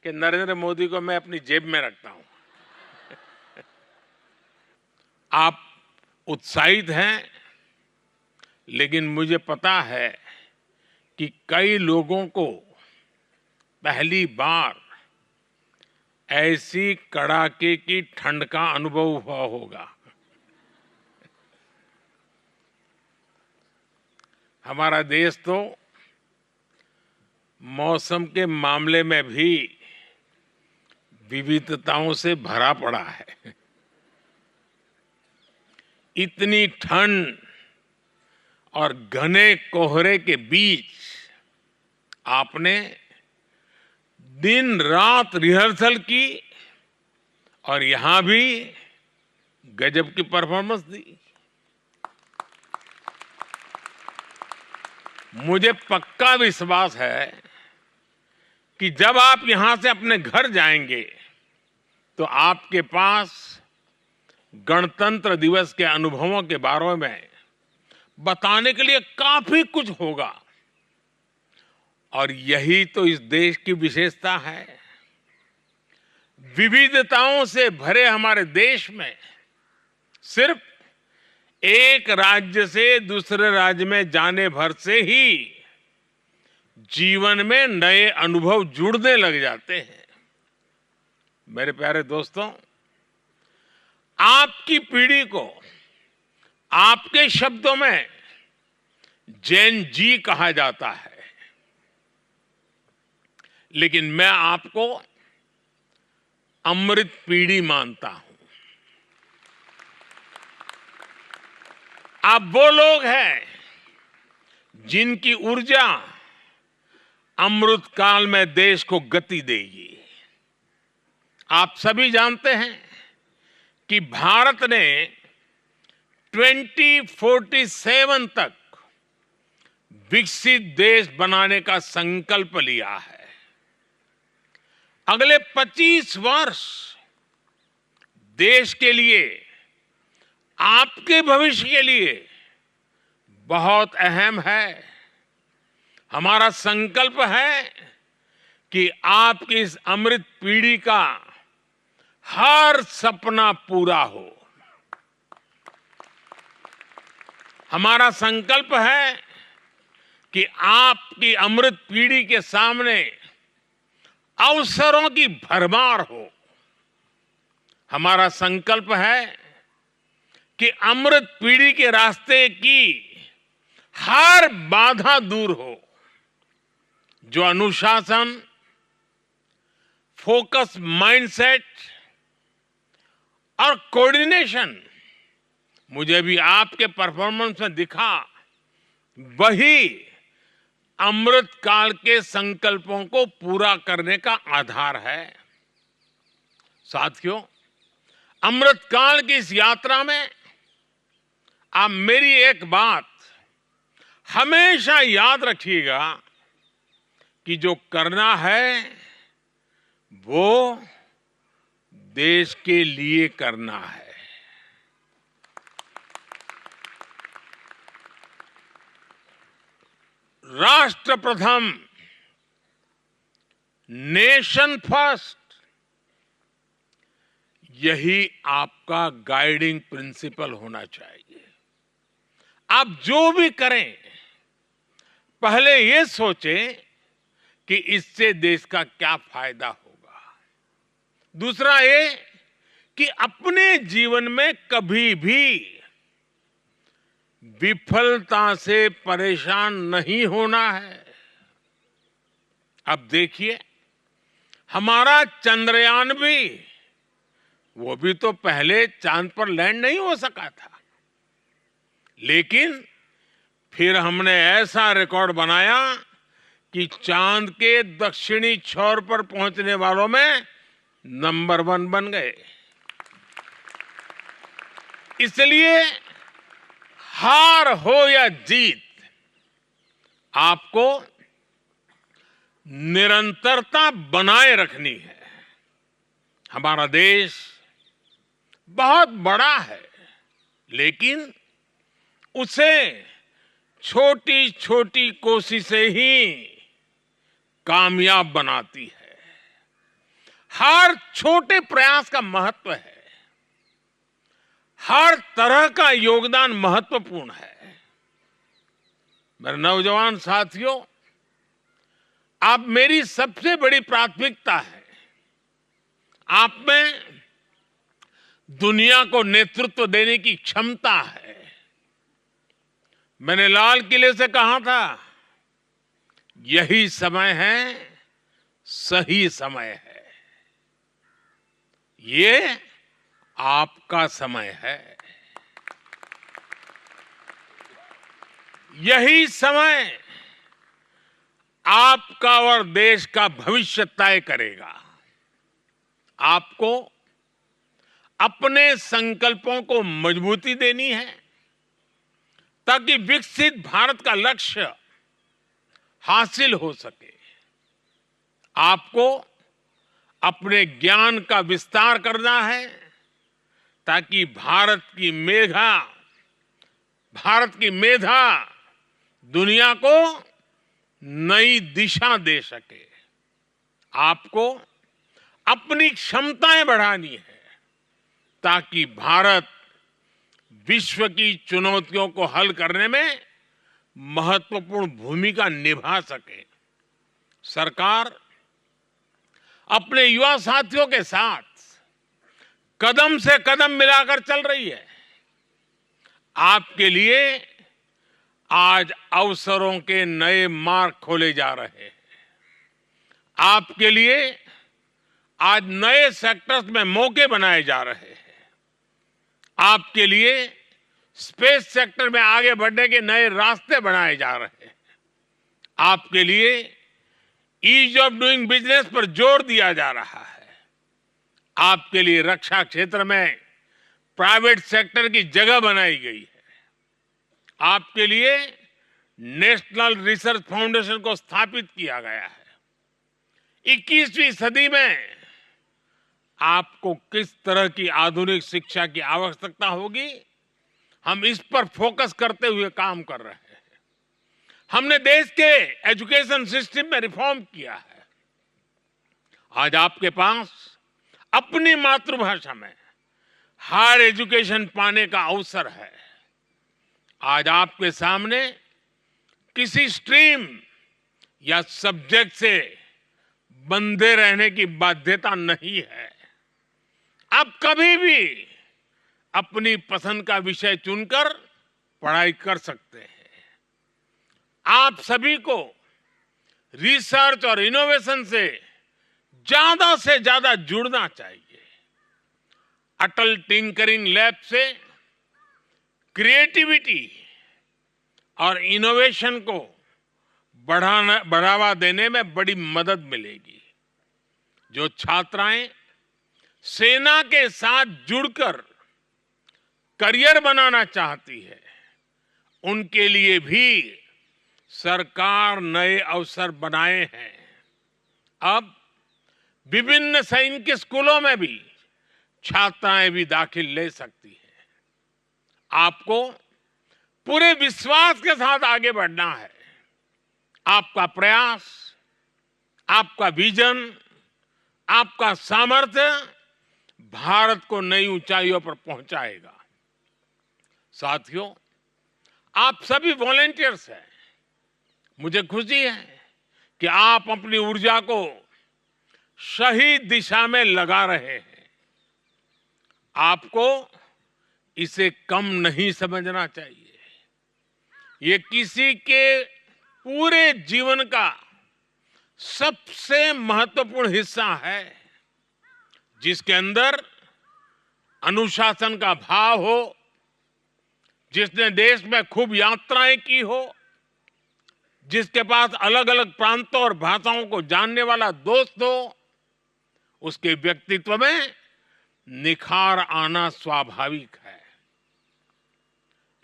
कि नरेंद्र मोदी को मैं अपनी जेब में रखता हूं। आप उत्साहित हैं, लेकिन मुझे पता है कि कई लोगों को पहली बार ऐसी कड़ाके की ठंड का अनुभव हुआ होगा। हमारा देश तो मौसम के मामले में भी विविधताओं से भरा पड़ा है। इतनी ठंड और घने कोहरे के बीच आपने दिन रात रिहर्सल की और यहां भी गजब की परफॉर्मेंस दी। मुझे पक्का विश्वास है कि जब आप यहां से अपने घर जाएंगे तो आपके पास गणतंत्र दिवस के अनुभवों के बारे में बताने के लिए काफी कुछ होगा। और यही तो इस देश की विशेषता है। विविधताओं से भरे हमारे देश में सिर्फ एक राज्य से दूसरे राज्य में जाने भर से ही जीवन में नए अनुभव जुड़ने लग जाते हैं। मेरे प्यारे दोस्तों, आपकी पीढ़ी को आपके शब्दों में जेन जी कहा जाता है, लेकिन मैं आपको अमृत पीढ़ी मानता हूं। आप वो लोग हैं जिनकी ऊर्जा अमृत काल में देश को गति देगी। आप सभी जानते हैं कि भारत ने 2047 तक विकसित देश बनाने का संकल्प लिया है। अगले 25 वर्ष देश के लिए, आपके भविष्य के लिए बहुत अहम है। हमारा संकल्प है कि आपकी इस अमृत पीढ़ी का हर सपना पूरा हो। हमारा संकल्प है कि आपकी अमृत पीढ़ी के सामने अवसरों की भरमार हो। हमारा संकल्प है कि अमृत पीढ़ी के रास्ते की हर बाधा दूर हो। जो अनुशासन, फोकस माइंडसेट और कोऑर्डिनेशन मुझे भी आपके परफॉर्मेंस में दिखा, वही अमृत काल के संकल्पों को पूरा करने का आधार है। साथियों, अमृत काल की इस यात्रा में आप मेरी एक बात हमेशा याद रखिएगा कि जो करना है वो देश के लिए करना है। राष्ट्र प्रथम, नेशन फर्स्ट, यही आपका गाइडिंग प्रिंसिपल होना चाहिए। आप जो भी करें, पहले ये सोचें कि इससे देश का क्या फायदा होगा। दूसरा ये कि अपने जीवन में कभी भी विफलता से परेशान नहीं होना है। अब देखिए, हमारा चंद्रयान भी, वो भी तो पहले चांद पर लैंड नहीं हो सका था, लेकिन फिर हमने ऐसा रिकॉर्ड बनाया कि चांद के दक्षिणी छोर पर पहुंचने वालों में नंबर 1 बन गए। इसलिए हार हो या जीत, आपको निरंतरता बनाए रखनी है। हमारा देश बहुत बड़ा है, लेकिन उसे छोटी छोटी कोशिशें ही कामयाब बनाती है। हर छोटे प्रयास का महत्व है, हर तरह का योगदान महत्वपूर्ण है। मेरे नौजवान साथियों, आप मेरी सबसे बड़ी प्राथमिकता है। आप में दुनिया को नेतृत्व देने की क्षमता है। मैंने लाल किले से कहा था, यही समय है, सही समय है। ये आपका समय है। यही समय आपका और देश का भविष्य तय करेगा। आपको अपने संकल्पों को मजबूती देनी है ताकि विकसित भारत का लक्ष्य हासिल हो सके। आपको अपने ज्ञान का विस्तार करना है ताकि भारत की मेधा दुनिया को नई दिशा दे सके। आपको अपनी क्षमताएं बढ़ानी है ताकि भारत विश्व की चुनौतियों को हल करने में महत्वपूर्ण भूमिका निभा सके। सरकार अपने युवा साथियों के साथ कदम से कदम मिलाकर चल रही है। आपके लिए आज अवसरों के नए मार्ग खोले जा रहे हैं। आपके लिए आज नए सेक्टर्स में मौके बनाए जा रहे हैं। आपके लिए स्पेस सेक्टर में आगे बढ़ने के नए रास्ते बनाए जा रहे हैं। आपके लिए ईज ऑफ डूइंग बिजनेस पर जोर दिया जा रहा है। आपके लिए रक्षा क्षेत्र में प्राइवेट सेक्टर की जगह बनाई गई है। आपके लिए नेशनल रिसर्च फाउंडेशन को स्थापित किया गया है। 21वीं सदी में आपको किस तरह की आधुनिक शिक्षा की आवश्यकता होगी, हम इस पर फोकस करते हुए काम कर रहे हैं। हमने देश के एजुकेशन सिस्टम में रिफॉर्म किया है। आज आपके पास अपनी मातृभाषा में हायर एजुकेशन पाने का अवसर है। आज आपके सामने किसी स्ट्रीम या सब्जेक्ट से बंधे रहने की बाध्यता नहीं है। आप कभी भी अपनी पसंद का विषय चुनकर पढ़ाई कर सकते हैं। आप सभी को रिसर्च और इनोवेशन से ज्यादा जुड़ना चाहिए। अटल टिंकरिंग लैब से क्रिएटिविटी और इनोवेशन को बढ़ावा देने में बड़ी मदद मिलेगी। जो छात्राएं सेना के साथ जुड़कर करियर बनाना चाहती है, उनके लिए भी सरकार नए अवसर बनाए हैं। अब विभिन्न सैनिक स्कूलों में भी छात्राएं भी दाखिल ले सकती हैं। आपको पूरे विश्वास के साथ आगे बढ़ना है। आपका प्रयास, आपका विजन, आपका सामर्थ्य भारत को नई ऊंचाइयों पर पहुंचाएगा। साथियों, आप सभी वॉलंटियर्स हैं। मुझे खुशी है कि आप अपनी ऊर्जा को सही दिशा में लगा रहे हैं। आपको इसे कम नहीं समझना चाहिए। ये किसी के पूरे जीवन का सबसे महत्वपूर्ण हिस्सा है, जिसके अंदर अनुशासन का भाव हो, जिसने देश में खूब यात्राएं की हो, जिसके पास अलग अलग प्रांतों और भाषाओं को जानने वाला दोस्त हो। उसके व्यक्तित्व में निखार आना स्वाभाविक है।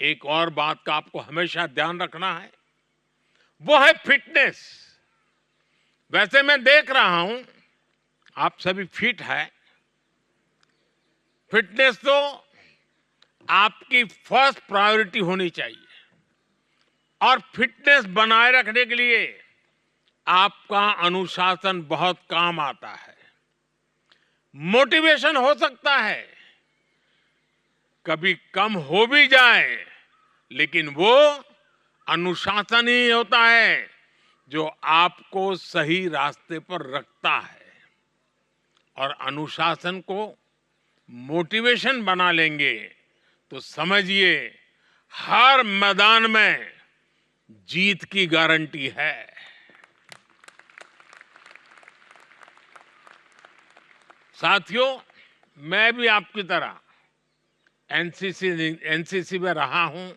एक और बात का आपको हमेशा ध्यान रखना है, वो है फिटनेस। वैसे मैं देख रहा हूं आप सभी फिट है। फिटनेस तो आपकी फर्स्ट प्रायोरिटी होनी चाहिए और फिटनेस बनाए रखने के लिए आपका अनुशासन बहुत काम आता है। मोटिवेशन हो सकता है, कभी कम हो भी जाए, लेकिन वो अनुशासन ही होता है जो आपको सही रास्ते पर रखता है। और अनुशासन को मोटिवेशन बना लेंगे तो समझिए हर मैदान में जीत की गारंटी है। साथियों, मैं भी आपकी तरह एनसीसी में रहा हूं,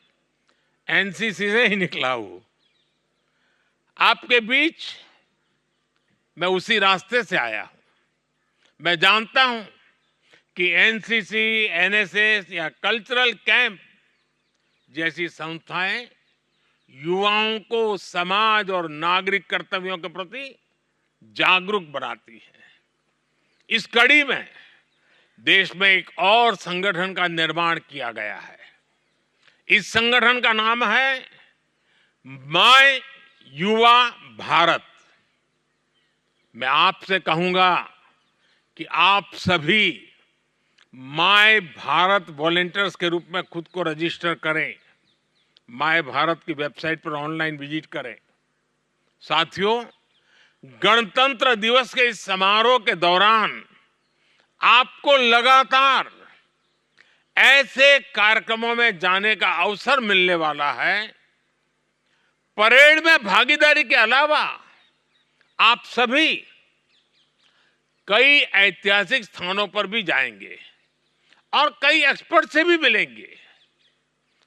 एनसीसी से ही निकला हूं। आपके बीच मैं उसी रास्ते से आया हूं। मैं जानता हूं कि एनसीसी, एनएसएस या कल्चरल कैंप जैसी संस्थाएं युवाओं को समाज और नागरिक कर्तव्यों के प्रति जागरूक बनाती हैं। इस कड़ी में देश में एक और संगठन का निर्माण किया गया है। इस संगठन का नाम है माय युवा भारत। मैं आपसे कहूंगा कि आप सभी माय भारत वॉलंटियर्स के रूप में खुद को रजिस्टर करें। माय भारत की वेबसाइट पर ऑनलाइन विजिट करें। साथियों, गणतंत्र दिवस के इस समारोह के दौरान आपको लगातार ऐसे कार्यक्रमों में जाने का अवसर मिलने वाला है। परेड में भागीदारी के अलावा आप सभी कई ऐतिहासिक स्थानों पर भी जाएंगे और कई एक्सपर्ट से भी मिलेंगे।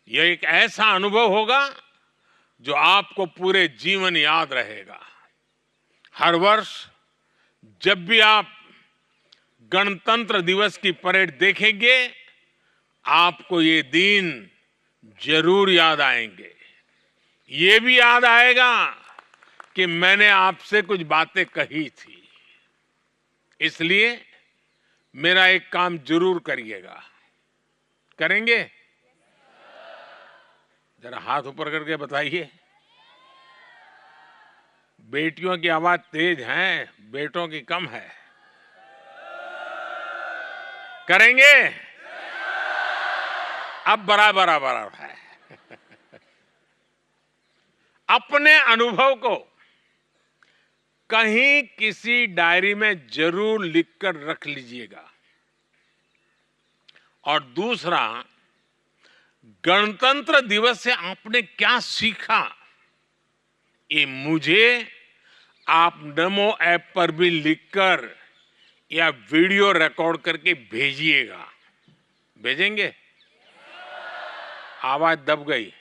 यह एक ऐसा अनुभव होगा जो आपको पूरे जीवन याद रहेगा। हर वर्ष जब भी आप गणतंत्र दिवस की परेड देखेंगे, आपको ये दिन जरूर याद आएंगे। ये भी याद आएगा कि मैंने आपसे कुछ बातें कही थी। इसलिए मेरा एक काम जरूर करिएगा। करेंगे? जरा हाथ ऊपर करके बताइए। बेटियों की आवाज तेज है, बेटों की कम है। करेंगे? अब बराबर है। अपने अनुभव को कहीं किसी डायरी में जरूर लिखकर रख लीजिएगा। और दूसरा, गणतंत्र दिवस से आपने क्या सीखा, ये मुझे आप नमो ऐप पर भी लिखकर या वीडियो रिकॉर्ड करके भेजिएगा। भेजेंगे? आवाज दब गई।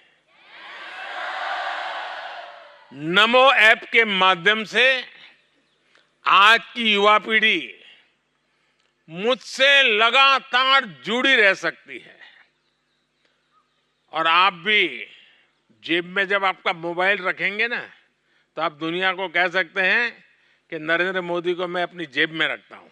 नमो ऐप के माध्यम से आज की युवा पीढ़ी मुझसे लगातार जुड़ी रह सकती है। और आप भी जेब में जब आपका मोबाइल रखेंगे ना, तो आप दुनिया को कह सकते हैं कि नरेंद्र मोदी को मैं अपनी जेब में रखता हूं।